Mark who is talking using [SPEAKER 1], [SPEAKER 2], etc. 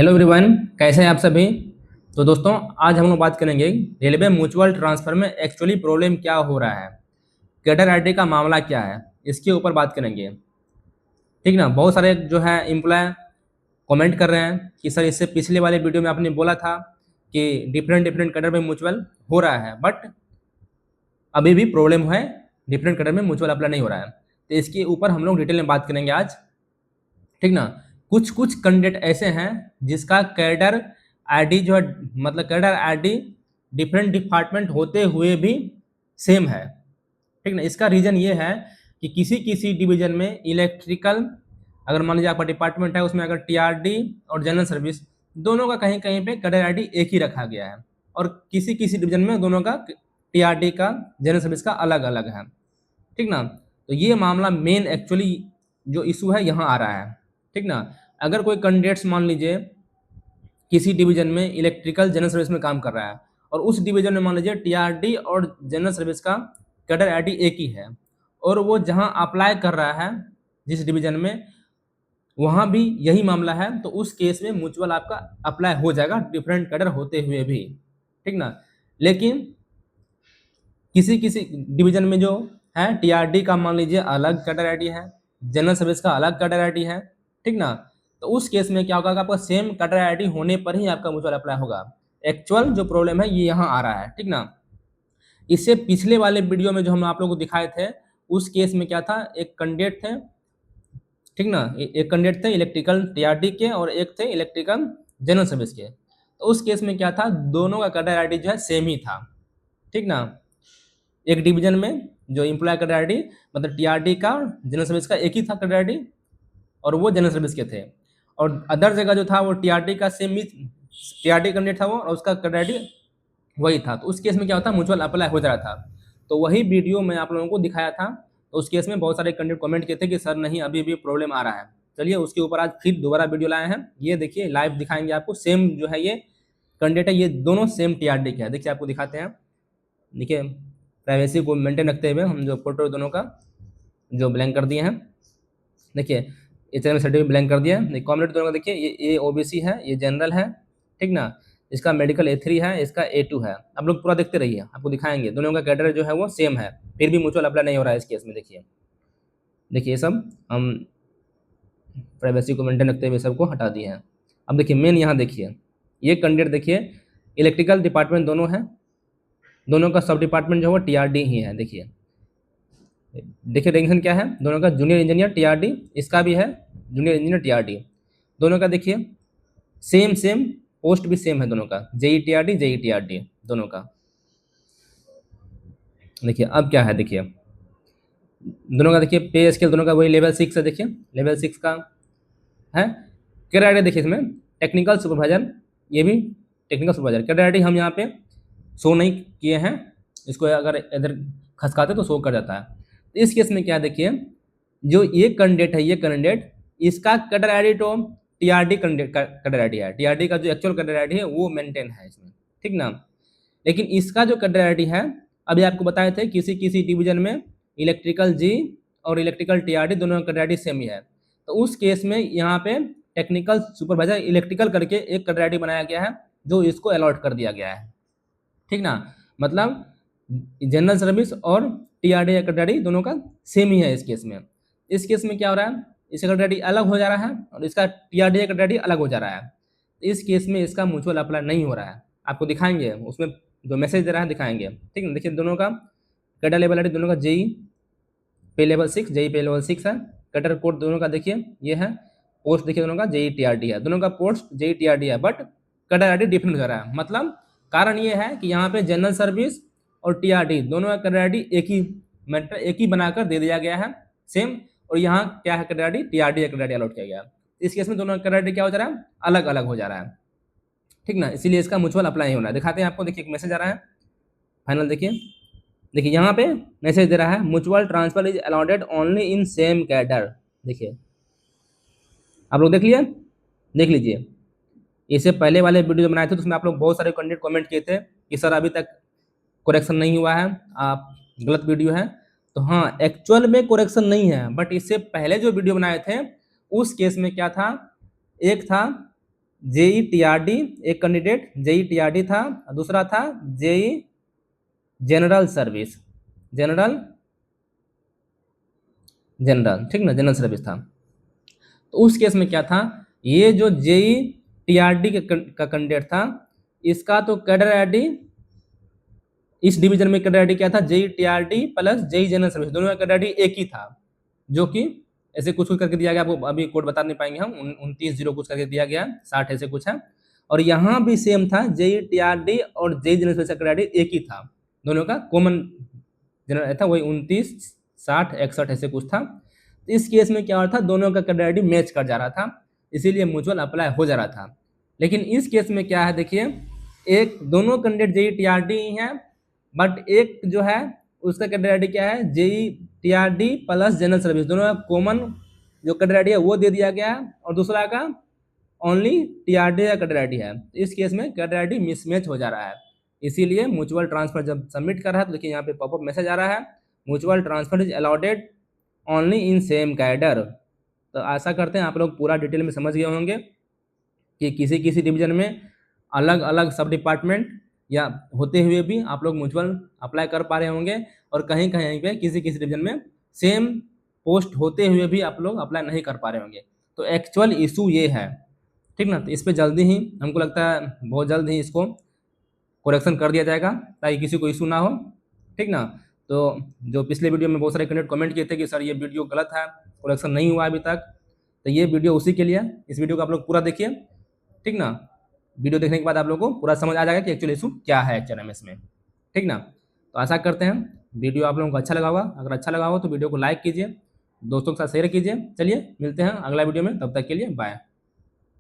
[SPEAKER 1] Hello everyone, कैसे हैं आप सभी। तो दोस्तों, आज हम लोग बात करेंगे रेलवे म्यूचुअल ट्रांसफर में एक्चुअली प्रॉब्लम क्या हो रहा है, कैडर आईडी का मामला क्या है, इसके ऊपर बात करेंगे। ठीक ना। बहुत सारे जो है एम्प्लॉय कमेंट कर रहे हैं कि सर इससे पिछले वाले वीडियो में आपने बोला था कि डिफरेंट डिफरेंट कैडर में म्यूचुअल हो रहा है, बट अभी भी प्रॉब्लम है, डिफरेंट कैडर में म्यूचुअल अप्लाई नहीं हो रहा है। तो इसके ऊपर हम लोग डिटेल में बात करेंगे आज। ठीक ना। कुछ कुछ कैंडिडेट ऐसे हैं जिसका कैडर आईडी जो है, मतलब कैडर आईडी डिफरेंट डिपार्टमेंट होते हुए भी सेम है। ठीक ना। इसका रीजन ये है कि किसी किसी डिवीजन में इलेक्ट्रिकल, अगर मान लीजिए आपका डिपार्टमेंट है, उसमें अगर टीआरडी और जनरल सर्विस दोनों का कहीं कहीं पे कैडर आईडी एक ही रखा गया है, और किसी किसी डिवीजन में दोनों का टीआरडी का जनरल सर्विस का अलग अलग है। ठीक ना। तो ये मामला मेन एक्चुअली जो इशू है यहाँ आ रहा है। ठीक ना। अगर कोई कैंडिडेट्स मान लीजिए किसी डिवीजन में इलेक्ट्रिकल जनरल सर्विस में काम कर रहा है, और उस डिवीजन में मान लीजिए टीआरडी और जनरल सर्विस का कैडर आईडी एक ही है, और वो जहाँ अप्लाई कर रहा है जिस डिवीजन में, वहाँ भी यही मामला है, तो उस केस में म्यूचुअल आपका अप्लाई हो जाएगा डिफरेंट कैडर होते हुए भी। ठीक ना। लेकिन किसी किसी डिवीजन में जो है टीआरडी का मान लीजिए अलग कैडर आईडी है, जनरल सर्विस का अलग कैडर आईडी है। ठीक ना। तो उस केस में क्या होगा कि आपका सेम कैडर आईडी होने पर ही आपका म्यूचुअल अप्लाई होगा। एक्चुअल जो प्रॉब्लम है ये यहाँ आ रहा है। ठीक ना। इससे पिछले वाले वीडियो में जो हम आप लोगों को दिखाए थे, उस केस में क्या था, एक कैंडिडेट थे। ठीक ना। एक कैंडिडेट थे इलेक्ट्रिकल टीआरडी के और एक थे इलेक्ट्रिकल जनरल सर्विस के। तो उस केस में क्या था, दोनों का कैडर आईडी जो है सेम ही था। ठीक ना। एक डिवीजन में जो एम्प्लॉय कैडर आईडी, मतलब टीआरडी का जनरल सर्विस का एक ही था कैडर आईडी, और वो जनरल सर्विस के थे। और अदर जगह जो था वो टीआरडी का सेम ही टीआरडी कैंडिडेट था वो, और उसका कैडर आईडी वही था। तो उस केस में क्या होता, म्यूचुअल अप्लाई हो जा रहा था। तो वही वीडियो मैं आप लोगों को दिखाया था। तो उस केस में बहुत सारे कैंडिडेट कमेंट किए थे कि सर नहीं, अभी भी प्रॉब्लम आ रहा है। चलिए उसके ऊपर आज फिर दोबारा वीडियो लाए हैं। ये देखिए लाइव दिखाएंगे आपको। सेम जो है ये कैंडिडेट है, ये दोनों सेम टीआरडी के है। देखिए आपको दिखाते हैं। देखिए प्राइवेसी को मेंटेन रखते हुए हम जो फोटो दोनों का जो ब्लैंक कर दिए हैं। देखिए इस तरह सर्टिफिकेट ब्लैंक कर दिया है। कॉमरेड दोनों का देखिए, ये ओबीसी है, ये जनरल है। ठीक ना। इसका मेडिकल A3 है, इसका A2 है। आप लोग पूरा देखते रहिए, आपको दिखाएंगे। दोनों का कैडर जो है वो सेम है, फिर भी म्यूचुअल अप्लाई नहीं हो रहा है इस केस में। देखिए देखिए ये सब हम प्राइवेसी को मेंटेन रखते हुए सबको हटा दिए हैं। अब देखिए मेन यहाँ देखिए, ये कैंडिडेट देखिए इलेक्ट्रिकल डिपार्टमेंट दोनों है, दोनों का सब डिपार्टमेंट जो है टीआरडी ही है। देखिए देखिए रैंक्शन क्या है दोनों का, जूनियर इंजीनियर टीआरडी, इसका भी है जूनियर इंजीनियर टीआरडी। दोनों का देखिए सेम सेम पोस्ट भी सेम है दोनों का, जेई टीआरडी दोनों का। देखिए अब क्या है, देखिए दोनों का देखिए पे स्केल दोनों का वही लेवल 6 है। देखिए लेवल 6 का है। कैडर आईडी देखिए इसमें टेक्निकल सुपरवाइजर, ये भी टेक्निकल सुपरवाइजर। कैडर आईडी हम यहाँ पे शो नहीं किए हैं, इसको अगर इधर खसकाते तो शो कर जाता है। तो इस केस में क्या देखिए, जो ये कैंडिडेट है, ये कैंडिडेट, इसका कैडर आईडी तो टीआरडी कैंडिडेट का कैडर आईडी है, टीआरडी का जो एक्चुअल कैडर आईडी है वो मेंटेन है इसमें। ठीक ना। लेकिन इसका जो कैडर आईडी है, अभी आपको बताए थे किसी किसी डिवीजन में इलेक्ट्रिकल जी और इलेक्ट्रिकल टीआरडी दोनों का कैडर आईडी सेम ही है। तो उस केस में यहाँ पे टेक्निकल सुपरवाइजर इलेक्ट्रिकल करके एक कैडर आईडी बनाया गया है, जो इसको अलॉट कर दिया गया है। ठीक ना। मतलब जनरल सर्विस और टीआरडी या कैडर आईडी दोनों का सेम ही है इस केस में। इस केस में क्या हो रहा है, इसका कैडर आईडी अलग हो जा रहा है और इसका टीआरडी या कैडर आईडी अलग हो जा रहा है। इस केस में इसका म्यूचुअल अप्लाई नहीं हो रहा है। आपको दिखाएंगे उसमें जो मैसेज दे रहा है, दिखाएंगे। ठीक है। देखिए दोनों का कैडर लेवल आईडी दोनों का जेई पे लेवल 6, जेई पे लेवल 6 है। कैडर कोड दोनों का देखिए ये है। पोस्ट देखिए दोनों का जेई टीआरडी है, दोनों का पोस्ट जेई टीआरडी है, बट कैडर आईडी डिफरेंट हो रहा है। मतलब कारण ये है कि यहाँ पे जनरल सर्विस और टीआरडी दोनों का कैडर आईडी एक ही मैटर एक ही बनाकर दे दिया गया है सेम, और यहाँ क्या है कैडर आईडी टीआरडी या कैडर आईडी अलॉट किया गया है। इस केस में दोनों का कैडर आईडी क्या हो जा रहा है, अलग अलग हो जा रहा है। ठीक ना। इसीलिए इसका म्यूचुअल अप्लाई नहीं होना है। दिखाते हैं आपको। देखिए एक मैसेज आ रहा है फाइनल। देखिए देखिए यहाँ पे मैसेज दे रहा है, mutual transfer is allowed only in same cadre. देखिए आप लोग देख लिए, देख लीजिए। इससे पहले वाले वीडियो जो बनाए थे तो उसमें आप लोग बहुत सारे कैंडिडेट कमेंट किए थे कि सर अभी तक करेक्शन नहीं हुआ है, आप गलत वीडियो है। तो हाँ, एक्चुअल में करेक्शन नहीं है, बट इससे पहले जो वीडियो बनाए थे उस केस में क्या था, एक था जेई टीआरडी, एक कैंडिडेट जेई टीआरडी था, दूसरा था JE general service, general general, ठीक ना, जनरल सर्विस था। तो उस केस में क्या था, ये जो जेई टीआरडी का कैंडिडेट था, इसका तो कैडर आईडी, इस डिवीजन में कैडर आईडी क्या था, JE TRD plus JE general service, दोनों का कैडर आईडी एक ही था, जो कि ऐसे कुछ कुछ करके दिया गया, आपको अभी कोड बता नहीं पाएंगे हम, 29 कुछ करके दिया गया, 60 ऐसे कुछ है। और यहाँ भी सेम था, जेई टीआरडी और जेई जनरल सर्विस का कैडर आईडी एक ही था, दोनों का कॉमन जनरल था, वही 29, 60, 61 ऐसे कुछ था। तो इस केस में क्या हो रहा था, दोनों का कैडर आईडी मैच कर जा रहा था, इसीलिए म्यूचुअल अप्लाई हो जा रहा था। लेकिन इस केस में क्या है, देखिए, एक दोनों कैंडिडेट जेई टीआरडी ही हैं, बट एक जो है उसका कैडर आईडी क्या है, JE TRD plus general service, दोनों का कॉमन जो कैडर आईडी है वो दे दिया गया है, और दूसरा का ओनली टीआरडी का कैडर आईडी है। तो इस केस में कैडर आईडी मिसमैच हो जा रहा है, इसीलिए म्यूचुअल ट्रांसफर जब सबमिट कर रहा है तो देखिए यहाँ पे पॉपअप मैसेज आ रहा है, mutual transfer is allotted only in same cadre. तो आशा करते हैं आप लोग पूरा डिटेल में समझ गए होंगे कि किसी किसी डिवीजन में अलग अलग सब डिपार्टमेंट या होते हुए भी आप लोग म्यूचुअल अप्लाई कर पा रहे होंगे, और कहीं कहीं पे किसी किसी डिवीजन में सेम पोस्ट होते हुए भी आप लोग अप्लाई नहीं कर पा रहे होंगे। तो एक्चुअल इशू ये है, ठीक ना। तो इस पर जल्दी ही, हमको लगता है बहुत जल्द ही इसको करेक्शन कर दिया जाएगा, ताकि किसी को इशू ना हो, ठीक ना। तो जो पिछले वीडियो में बहुत सारे कैंडिडेट कमेंट किए थे कि सर ये वीडियो गलत है, करेक्शन नहीं हुआ अभी तक, तो ये वीडियो उसी के लिए, इस वीडियो को आप लोग पूरा देखिए, ठीक ना। वीडियो देखने के बाद आप लोगों को पूरा समझ आ जाएगा कि एक्चुअल इशू क्या है एक्चुअल में इसमें, ठीक ना। तो आशा करते हैं वीडियो आप लोगों को अच्छा लगा होगा, अगर अच्छा लगा हो तो वीडियो को लाइक कीजिए, दोस्तों के साथ शेयर कीजिए। चलिए मिलते हैं अगला वीडियो में, तब तक के लिए बाय।